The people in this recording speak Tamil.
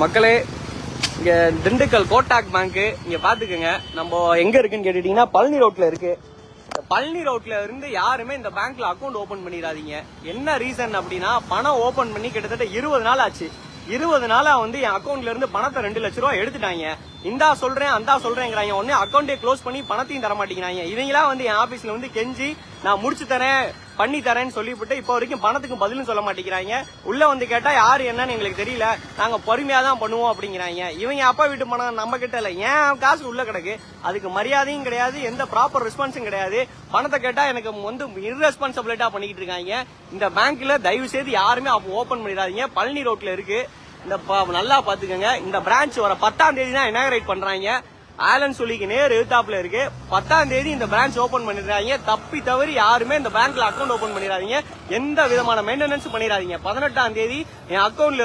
மக்களே, இங்க திண்டுக்கல் கோட்டாக் பேங்க் இங்க பாத்துக்கங்க. நம்ம எங்க இருக்குன்னு கேட்டுட்டீங்கன்னா பழனி ரோட்ல இருக்கு. பழனி ரோட்ல இருந்து யாருமே இந்த பேங்க்ல அக்கௌண்ட் ஓபன் பண்ணிடாதீங்க. என்ன ரீசன் அப்படின்னா, பணம் ஓபன் பண்ணி கிட்டத்தட்ட 20 நாள் ஆச்சு. 20 நாளா என் அக்கௌண்ட்ல இருந்து பணத்தை 2 லட்சம் ரூபாய் எடுத்துட்டாங்க. இந்தா சொல்றேன் அந்தா சொல்றேங்கிறாங்க. உடனே அக்கௌண்டே க்ளோஸ் பண்ணி பணத்தையும் தர மாட்டேங்கிறாங்க. இவங்களா என் ஆபீஸ்ல கெஞ்சி நான் முடிச்சு தரேன் பண்ணி தரேன்னு சொல்லிவிட்டு இப்போ வரைக்கும் பணத்துக்கு பதிலும் சொல்ல மாட்டேங்கிறாங்க. உள்ள கேட்டா யாரு என்னன்னு எங்களுக்கு தெரியல, நாங்க பொறுமையா தான் பண்ணுவோம் அப்படிங்கிறாங்க. இவங்க அப்பா வீட்டு பணம் நம்ம கிட்ட இல்ல, ஏன் காசு உள்ள கிடக்கு. அதுக்கு மரியாதையும் கிடையாது, எந்த ப்ராப்பர் ரெஸ்பான்ஸும் கிடையாது. பணத்தை கேட்டா எனக்கு இர்ரெஸ்பான்சிபிலிட்டா பண்ணிக்கிட்டு இருக்காங்க. இந்த பேங்க்ல தயவு செய்து யாருமே ஓபன் பண்ணிடாதீங்க. பழனி ரோட்ல இருக்கு. இந்த நல்லா பாத்துக்கங்க. இந்த பிரான்ச் வர 10ஆம் தேதி தான் இனாகரேட் பண்றாங்க. ஆலன் சொல்லிக்கு நேர் எதிர்த்தாப்புல இருக்கு. 10ஆம் தேதி இந்த பிரான்ச் ஓபன் பண்ணிடுறாங்க. தப்பி தவறி யாருமே இந்த பேங்க்ல அக்கௌண்ட் ஓபன் பண்ணிடாதீங்க. எந்த விதமான மெயின்டெனன்ஸ் பண்ணிடாதீங்க. 18ஆம் தேதி என் அக்கௌண்ட்ல